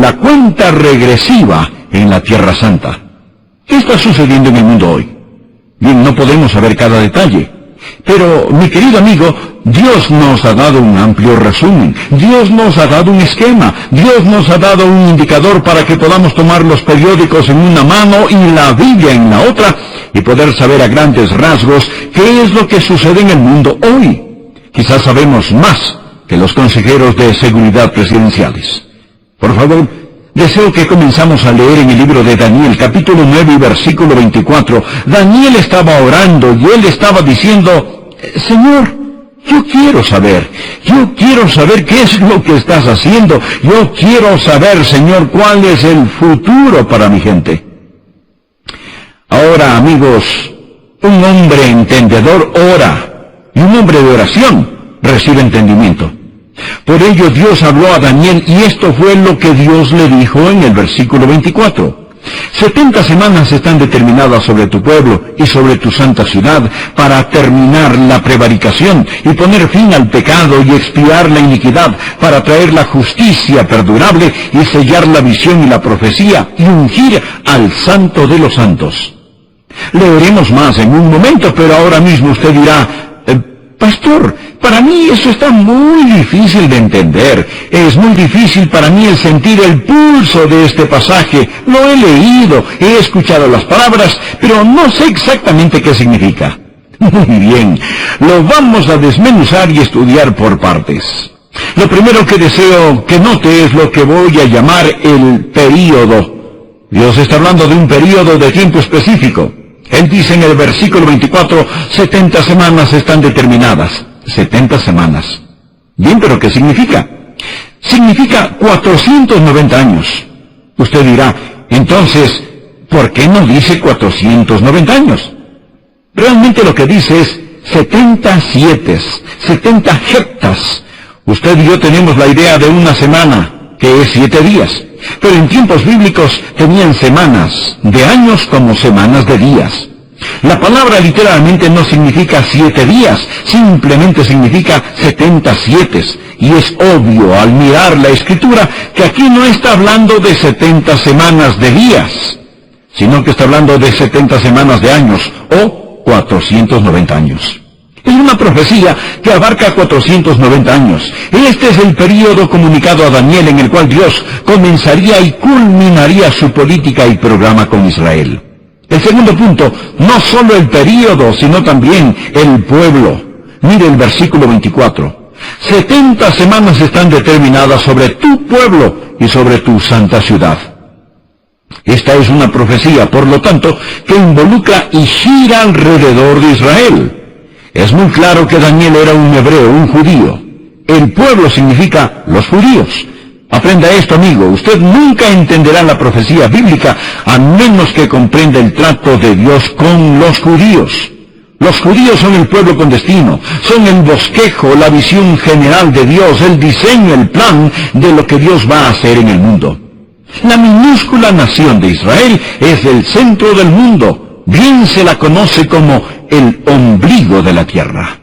la cuenta regresiva en la Tierra Santa. ¿Qué está sucediendo en el mundo hoy? Bien, no podemos saber cada detalle. Pero, mi querido amigo, Dios nos ha dado un amplio resumen. Dios nos ha dado un esquema. Dios nos ha dado un indicador para que podamos tomar los periódicos en una mano y la Biblia en la otra y poder saber a grandes rasgos qué es lo que sucede en el mundo hoy. Quizás sabemos más que los consejeros de seguridad presidenciales. Por favor, deseo que comenzamos a leer en el libro de Daniel, capítulo 9 y versículo 24. Daniel estaba orando y él estaba diciendo, Señor, yo quiero saber qué es lo que estás haciendo. Yo quiero saber, Señor, cuál es el futuro para mi gente. Ahora, amigos, un hombre entendedor ora, y un hombre de oración recibe entendimiento. Por ello Dios habló a Daniel, y esto fue lo que Dios le dijo en el versículo 24. 70 semanas están determinadas sobre tu pueblo y sobre tu santa ciudad para terminar la prevaricación y poner fin al pecado y expiar la iniquidad, para traer la justicia perdurable y sellar la visión y la profecía y ungir al santo de los santos. Leeremos más en un momento, pero ahora mismo usted dirá, Pastor, para mí eso está muy difícil de entender. Es muy difícil para mí el sentir el pulso de este pasaje. Lo he leído, he escuchado las palabras, pero no sé exactamente qué significa. Muy bien, lo vamos a desmenuzar y estudiar por partes. Lo primero que deseo que note es lo que voy a llamar el período. Dios está hablando de un período de tiempo específico. Él dice en el versículo 24, 70 semanas están determinadas. 70 semanas. Bien, pero ¿qué significa? Significa 490 años. Usted dirá, entonces, ¿por qué no dice 490 años? Realmente lo que dice es 70 sietes, 70 heptas. Usted y yo tenemos la idea de una semana, que es 7 días. Pero en tiempos bíblicos tenían semanas de años como semanas de días. La palabra literalmente no significa 7 días, simplemente significa 70 sietes. Y es obvio al mirar la Escritura que aquí no está hablando de 70 semanas de días, sino que está hablando de 70 semanas de años, o 490 años. Es una profecía que abarca 490 años. Este es el período comunicado a Daniel en el cual Dios comenzaría y culminaría su política y programa con Israel. El segundo punto, no solo el período, sino también el pueblo. Mire el versículo 24. 70 semanas están determinadas sobre tu pueblo y sobre tu santa ciudad. Esta es una profecía, por lo tanto, que involucra y gira alrededor de Israel. Es muy claro que Daniel era un hebreo, un judío. El pueblo significa los judíos. Aprenda esto, amigo. Usted nunca entenderá la profecía bíblica a menos que comprenda el trato de Dios con los judíos. Los judíos son el pueblo con destino. Son el bosquejo, la visión general de Dios, el diseño, el plan de lo que Dios va a hacer en el mundo. La minúscula nación de Israel es el centro del mundo. Bien se la conoce como el ombligo de la tierra.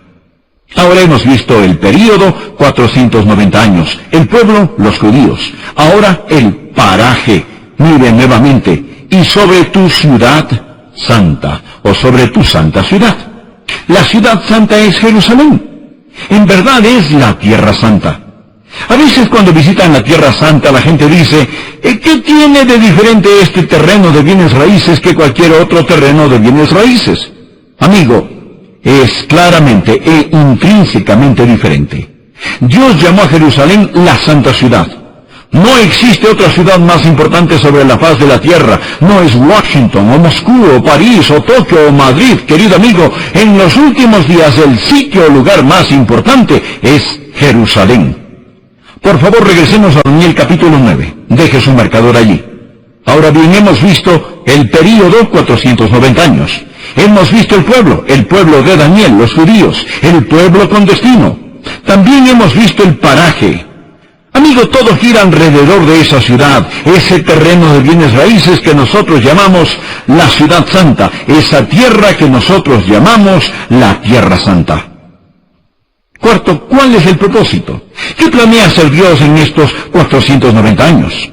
Ahora hemos visto el período, 490 años. El pueblo, los judíos. Ahora el paraje. Mire nuevamente. Y sobre tu ciudad santa, o sobre tu santa ciudad. La ciudad santa es Jerusalén. En verdad es la tierra santa. A veces cuando visitan la Tierra Santa la gente dice, ¿qué tiene de diferente este terreno de bienes raíces que cualquier otro terreno de bienes raíces? Amigo, es claramente e intrínsecamente diferente. Dios llamó a Jerusalén la Santa Ciudad. No existe otra ciudad más importante sobre la faz de la tierra. No es Washington, o Moscú, o París, o Tokio, o Madrid. Querido amigo, en los últimos días el sitio o lugar más importante es Jerusalén. Por favor, regresemos a Daniel capítulo 9. Deje su marcador allí. Ahora bien, hemos visto el período, 490 años. Hemos visto el pueblo de Daniel, los judíos, el pueblo con destino. También hemos visto el paraje. Amigo, todo gira alrededor de esa ciudad, ese terreno de bienes raíces que nosotros llamamos la ciudad santa, esa tierra que nosotros llamamos la tierra santa. Cuarto, ¿cuál es el propósito? ¿Qué planea hacer Dios en estos 490 años?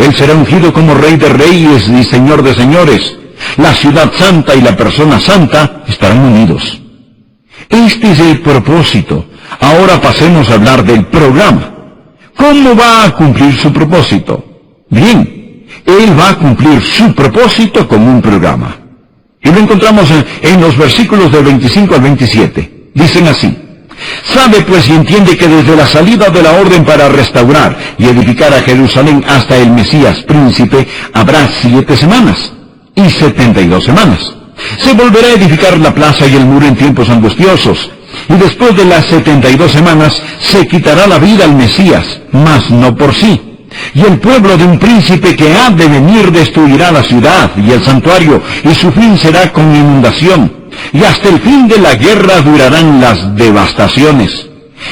Él será ungido como Rey de Reyes y Señor de Señores. La ciudad santa y la persona santa estarán unidos. Este es el propósito. Ahora pasemos a hablar del programa. ¿Cómo va a cumplir su propósito? Bien, Él va a cumplir su propósito con un programa. Y lo encontramos en los versículos del 25 al 27. Dicen así: Sabe pues y entiende que desde la salida de la orden para restaurar y edificar a Jerusalén hasta el Mesías príncipe habrá 7 semanas y 72 semanas. Se volverá a edificar la plaza y el muro en tiempos angustiosos, y después de las 72 semanas se quitará la vida al Mesías, mas no por sí. Y el pueblo de un príncipe que ha de venir destruirá la ciudad y el santuario, y su fin será con inundación. Y hasta el fin de la guerra durarán las devastaciones.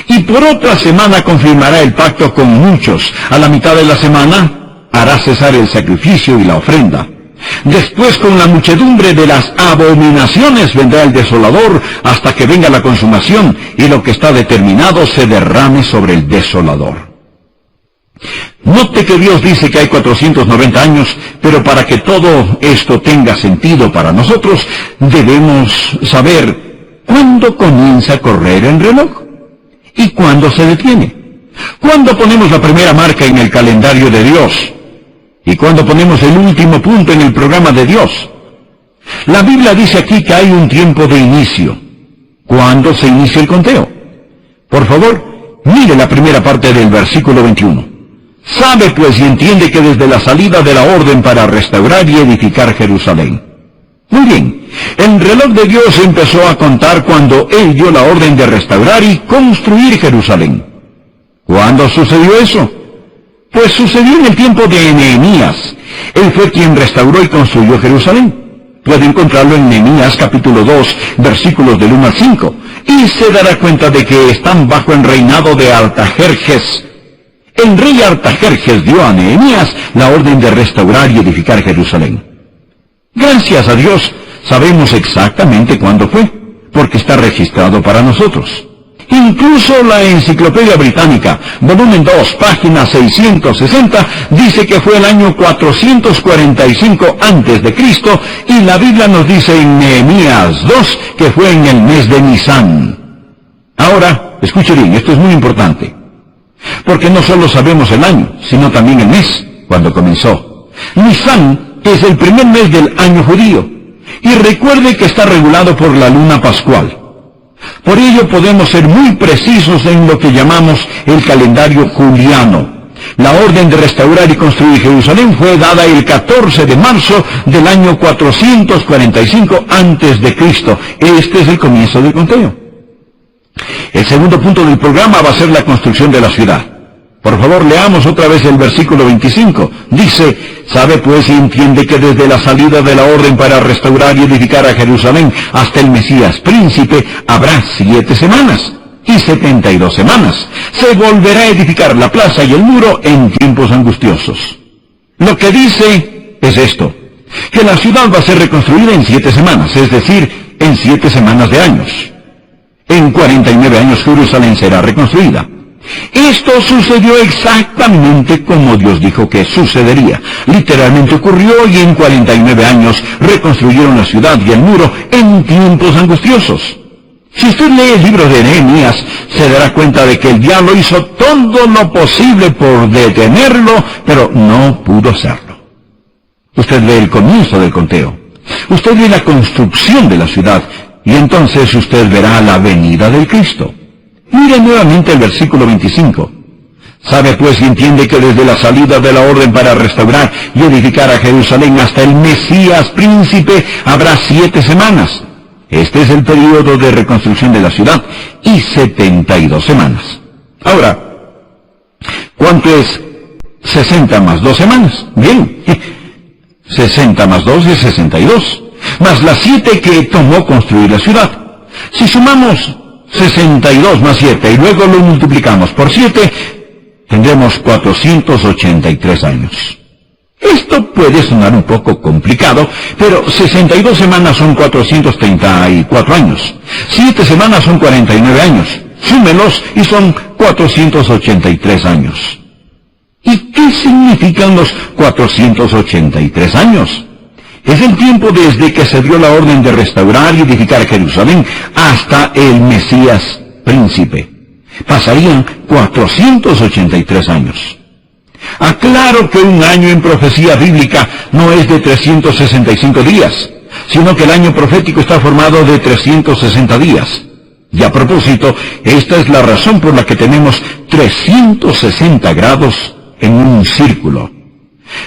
Y por otra semana confirmará el pacto con muchos. A la mitad de la semana hará cesar el sacrificio y la ofrenda. Después con la muchedumbre de las abominaciones vendrá el desolador hasta que venga la consumación y lo que está determinado se derrame sobre el desolador. Note que Dios dice que hay 490 años, pero para que todo esto tenga sentido para nosotros, debemos saber cuándo comienza a correr el reloj y cuándo se detiene. ¿Cuándo ponemos la primera marca en el calendario de Dios? ¿Y cuándo ponemos el último punto en el programa de Dios? La Biblia dice aquí que hay un tiempo de inicio. ¿Cuándo se inicia el conteo? Por favor, mire la primera parte del versículo 21. Sabe pues y entiende que desde la salida de la orden para restaurar y edificar Jerusalén. Muy bien, el reloj de Dios empezó a contar cuando Él dio la orden de restaurar y construir Jerusalén. ¿Cuándo sucedió eso? Pues sucedió en el tiempo de Nehemías. Él fue quien restauró y construyó Jerusalén. Puede encontrarlo en Nehemías capítulo 2, versículos del 1 al 5. Y se dará cuenta de que están bajo el reinado de Artajerjes. El rey Artajerjes dio a Nehemías la orden de restaurar y edificar Jerusalén. Gracias a Dios, sabemos exactamente cuándo fue, porque está registrado para nosotros. Incluso la Enciclopedia Británica, volumen 2, página 660, dice que fue el año 445 antes de Cristo, y la Biblia nos dice en Nehemías 2 que fue en el mes de Nisán. Ahora, escuche bien, esto es muy importante, porque no solo sabemos el año, sino también el mes, cuando comenzó. Nisán es el primer mes del año judío, y recuerde que está regulado por la luna pascual. Por ello podemos ser muy precisos en lo que llamamos el calendario juliano. La orden de restaurar y construir Jerusalén fue dada el 14 de marzo del año 445 antes de Cristo. Este es el comienzo del conteo. El segundo punto del programa va a ser la construcción de la ciudad. Por favor, leamos otra vez el versículo 25. Dice: sabe pues y entiende que desde la salida de la orden para restaurar y edificar a Jerusalén hasta el Mesías príncipe habrá 7 semanas y 72 semanas. Se volverá a edificar la plaza y el muro en tiempos angustiosos. Lo que dice es esto: que la ciudad va a ser reconstruida en 7 semanas, es decir, en 7 semanas de años. En 49 años Jerusalén será reconstruida. Esto sucedió exactamente como Dios dijo que sucedería. Literalmente ocurrió y en 49 años reconstruyeron la ciudad y el muro en tiempos angustiosos. Si usted lee el libro de Nehemías, se dará cuenta de que el diablo hizo todo lo posible por detenerlo, pero no pudo hacerlo. Usted ve el comienzo del conteo. Usted ve la construcción de la ciudad y entonces usted verá la venida del Cristo. Mire nuevamente el versículo 25. Sabe pues y entiende que desde la salida de la orden para restaurar y edificar a Jerusalén hasta el Mesías príncipe habrá 7 semanas. Este es el periodo de reconstrucción de la ciudad y 72 semanas. Ahora, ¿cuánto es 60 más 2 semanas? Bien, 60 más 2 es 62. Más las 7 que tomó construir la ciudad. Si sumamos 62 más 7 y luego lo multiplicamos por 7, tendremos 483 años. Esto puede sonar un poco complicado, pero 62 semanas son 434 años. 7 semanas son 49 años. Súmelos y son 483 años. ¿Y qué significan los 483 años? Es el tiempo desde que se dio la orden de restaurar y edificar Jerusalén hasta el Mesías príncipe. Pasarían 483 años. Aclaro que un año en profecía bíblica no es de 365 días, sino que el año profético está formado de 360 días. Y a propósito, esta es la razón por la que tenemos 360 grados en un círculo.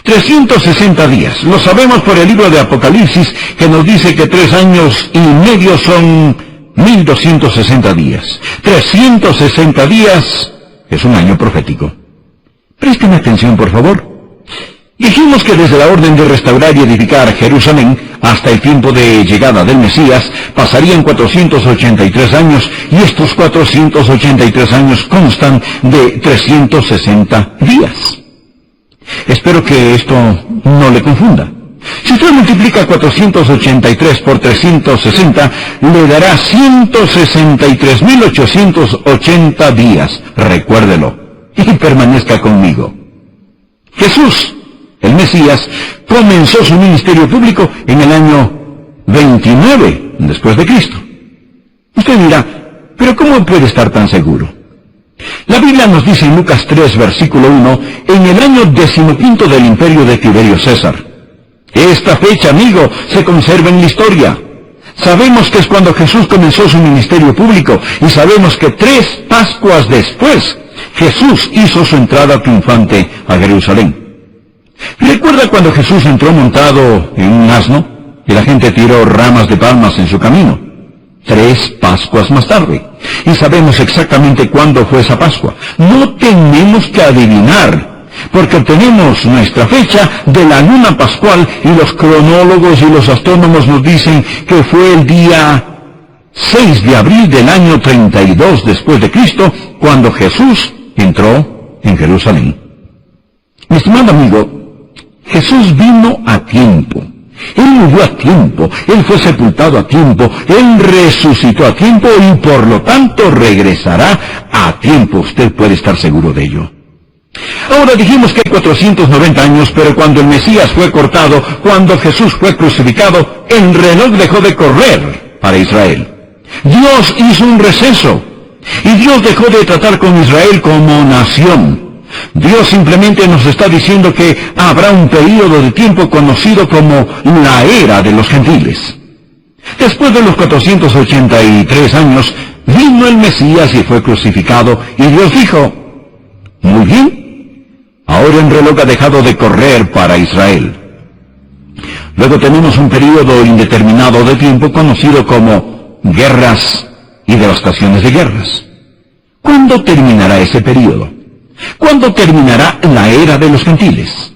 360 días. Lo sabemos por el libro de Apocalipsis, que nos dice que 3 años y medio son 1260 días. 360 días es un año profético. Presten atención, por favor. Dijimos que desde la orden de restaurar y edificar Jerusalén hasta el tiempo de llegada del Mesías pasarían 483 años, y estos 483 años constan de 360 días. Espero que esto no le confunda. Si usted multiplica 483 por 360, le dará 163.880 días. Recuérdelo y permanezca conmigo. Jesús, el Mesías, comenzó su ministerio público en el año 29 después de Cristo. Usted dirá, ¿pero cómo puede estar tan seguro? La Biblia nos dice en Lucas 3, versículo 1, en el año 15 del imperio de Tiberio César. Esta fecha, amigo, se conserva en la historia. Sabemos que es cuando Jesús comenzó su ministerio público, y sabemos que 3 Pascuas después, Jesús hizo su entrada triunfante a Jerusalén. ¿Recuerda cuando Jesús entró montado en un asno y la gente tiró ramas de palmas en su camino? 3 Pascuas más tarde. Y sabemos exactamente cuándo fue esa Pascua. No tenemos que adivinar, porque obtenemos nuestra fecha de la luna pascual, y los cronólogos y los astrónomos nos dicen que fue el día 6 de abril del año 32 después de Cristo, cuando Jesús entró en Jerusalén. Mi estimado amigo, Jesús vino a tiempo. Él murió a tiempo, Él fue sepultado a tiempo, Él resucitó a tiempo y por lo tanto regresará a tiempo. Usted puede estar seguro de ello. Ahora dijimos que hay 490 años, pero cuando el Mesías fue cortado, cuando Jesús fue crucificado, el reloj dejó de correr para Israel. Dios hizo un receso y Dios dejó de tratar con Israel como nación. Dios simplemente nos está diciendo que habrá un período de tiempo conocido como la era de los gentiles. Después de los 483 años, vino el Mesías y fue crucificado, y Dios dijo, muy bien, ahora el reloj ha dejado de correr para Israel. Luego tenemos un período indeterminado de tiempo conocido como guerras y devastaciones de guerras. ¿Cuándo terminará ese período? ¿Cuándo terminará la era de los gentiles?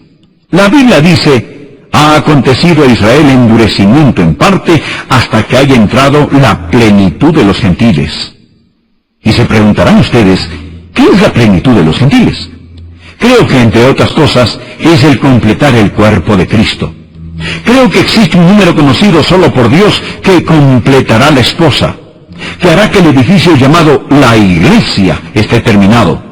La Biblia dice, ha acontecido a Israel endurecimiento en parte hasta que haya entrado la plenitud de los gentiles. Y se preguntarán ustedes, ¿qué es la plenitud de los gentiles? Creo que, entre otras cosas, es el completar el cuerpo de Cristo. Creo que existe un número conocido solo por Dios que completará la esposa, que hará que el edificio llamado la iglesia esté terminado.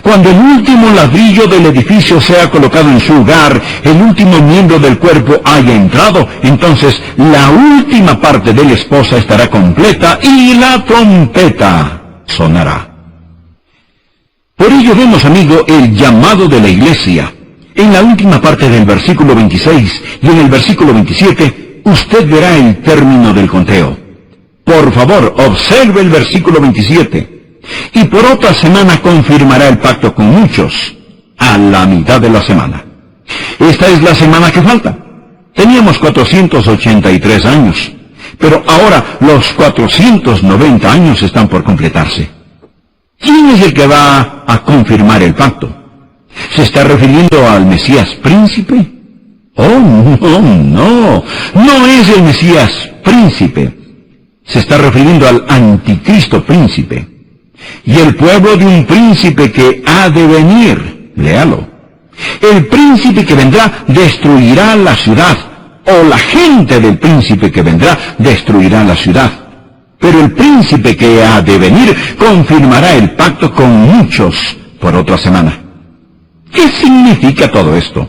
Cuando el último ladrillo del edificio sea colocado en su lugar, el último miembro del cuerpo haya entrado, entonces la última parte de la esposa estará completa y la trompeta sonará. Por ello vemos, amigo, el llamado de la iglesia. En la última parte del versículo 26 y en el versículo 27, usted verá el término del conteo. Por favor, observe el versículo 27. Y por otra semana confirmará el pacto con muchos, a la mitad de la semana. Esta es la semana que falta. Teníamos 483 años, pero ahora los 490 años están por completarse. ¿Quién es el que va a confirmar el pacto? ¿Se está refiriendo al Mesías príncipe? Oh, no es el Mesías príncipe. Se está refiriendo al anticristo príncipe. Y el pueblo de un príncipe que ha de venir, léalo. El príncipe que vendrá destruirá la ciudad, o la gente del príncipe que vendrá destruirá la ciudad. Pero el príncipe que ha de venir confirmará el pacto con muchos por otra semana. ¿Qué significa todo esto?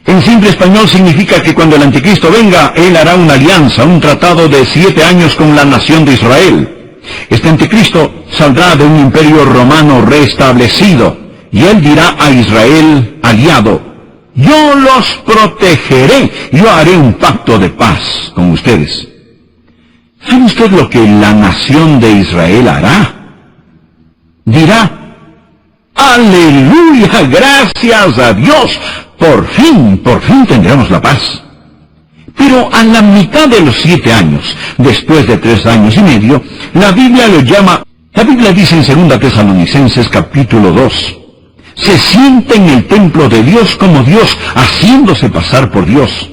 En simple español significa que cuando el anticristo venga, él hará una alianza, un tratado de 7 años con la nación de Israel. Este anticristo saldrá de un imperio romano restablecido, y él dirá a Israel, aliado, yo los protegeré, yo haré un pacto de paz con ustedes. ¿Sabe usted lo que la nación de Israel hará? Dirá, ¡aleluya! ¡Gracias a Dios! Por fin tendremos la paz. Pero a la mitad de los 7 años, después de 3 años y medio, la Biblia dice en 2 Tesalonicenses capítulo 2, se siente en el templo de Dios como Dios, haciéndose pasar por Dios.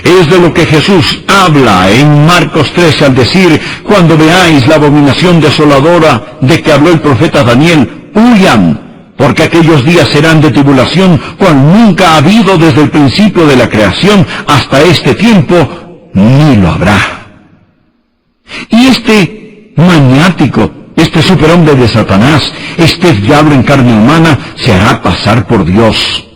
Es de lo que Jesús habla en Marcos 13 al decir, cuando veáis la abominación desoladora de que habló el profeta Daniel, huyan, porque aquellos días serán de tribulación, cual nunca ha habido desde el principio de la creación hasta este tiempo, ni lo habrá. Y este maniático, este superhombre de Satanás, este diablo en carne humana, se hará pasar por Dios.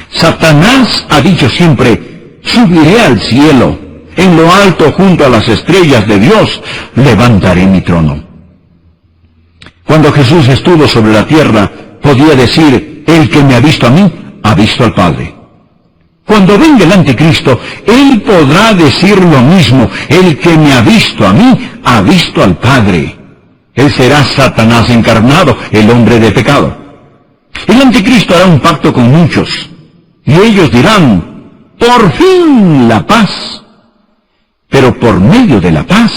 Satanás ha dicho siempre, subiré al cielo, en lo alto junto a las estrellas de Dios, levantaré mi trono. Cuando Jesús estuvo sobre la tierra, podía decir, el que me ha visto a mí, ha visto al Padre. Cuando venga el anticristo, él podrá decir lo mismo, el que me ha visto a mí, ha visto al Padre. Él será Satanás encarnado, el hombre de pecado. El anticristo hará un pacto con muchos, y ellos dirán, por fin la paz. Pero por medio de la paz,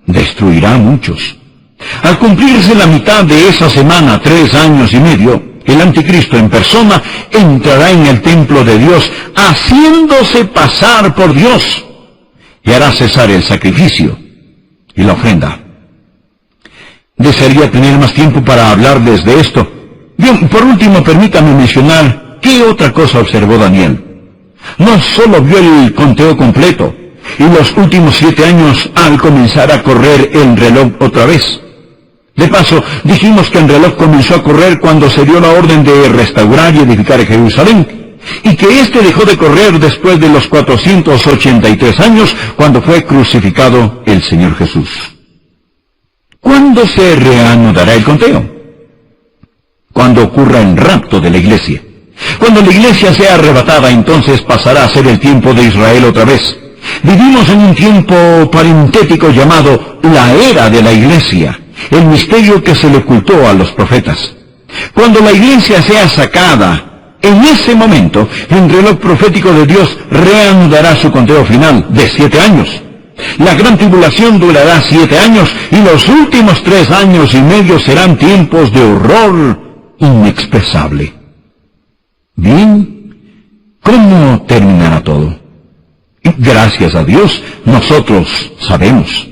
destruirá a muchos. Al cumplirse la mitad de esa semana, 3 años y medio, el anticristo en persona entrará en el templo de Dios, haciéndose pasar por Dios, y hará cesar el sacrificio y la ofrenda. Desearía tener más tiempo para hablarles de esto. Bien, por último, permítame mencionar qué otra cosa observó Daniel. No solo vio el conteo completo, y los últimos 7 años al comenzar a correr el reloj otra vez. De paso, dijimos que el reloj comenzó a correr cuando se dio la orden de restaurar y edificar Jerusalén, y que éste dejó de correr después de los 483 años, cuando fue crucificado el Señor Jesús. ¿Cuándo se reanudará el conteo? Cuando ocurra el rapto de la iglesia. Cuando la iglesia sea arrebatada, entonces pasará a ser el tiempo de Israel otra vez. Vivimos en un tiempo parentético llamado la era de la iglesia, el misterio que se le ocultó a los profetas. Cuando la iglesia sea sacada, en ese momento, el reloj profético de Dios reanudará su conteo final de 7 años. La gran tribulación durará 7 años, y los últimos 3 años y medio serán tiempos de horror inexpresable. Bien, ¿cómo terminará todo? Gracias a Dios, nosotros sabemos.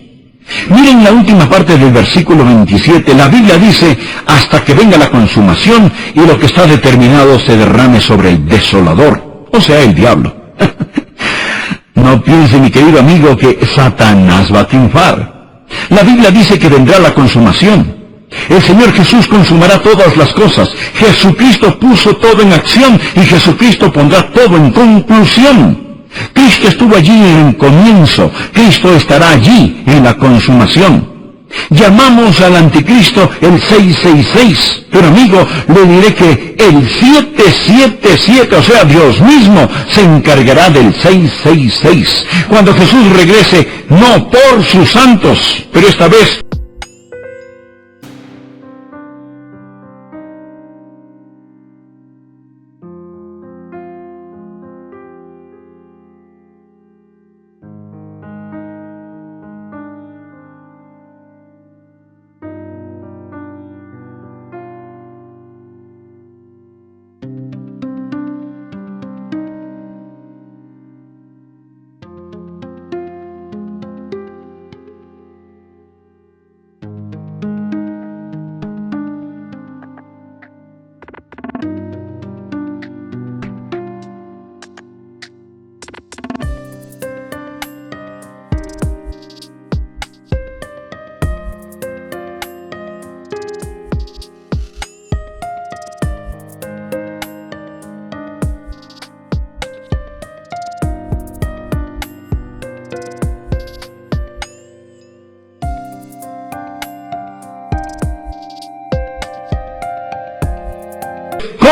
Miren la última parte del versículo 27. La Biblia dice, hasta que venga la consumación y lo que está determinado se derrame sobre el desolador, o sea, el diablo. No piense, mi querido amigo, que Satanás va a triunfar. La Biblia dice que vendrá la consumación. El Señor Jesús consumará todas las cosas. Jesucristo puso todo en acción y Jesucristo pondrá todo en conclusión. Cristo estuvo allí en el comienzo, Cristo estará allí en la consumación. Llamamos al anticristo el 666, pero amigo, le diré que el 777, o sea, Dios mismo, se encargará del 666. Cuando Jesús regrese, no por sus santos, pero esta vez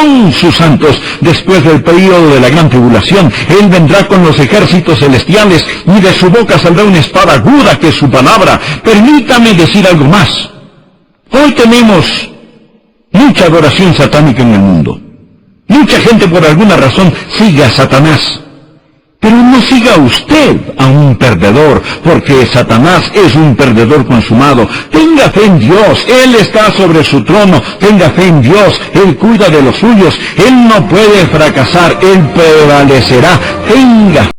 con sus santos, después del período de la gran tribulación, Él vendrá con los ejércitos celestiales, y de su boca saldrá una espada aguda que es su palabra. Permítame decir algo más. Hoy tenemos mucha adoración satánica en el mundo. Mucha gente por alguna razón sigue a Satanás. Pero no siga usted a un perdedor, porque Satanás es un perdedor consumado. Tenga fe en Dios, Él está sobre su trono. Tenga fe en Dios, Él cuida de los suyos. Él no puede fracasar, Él prevalecerá. Tenga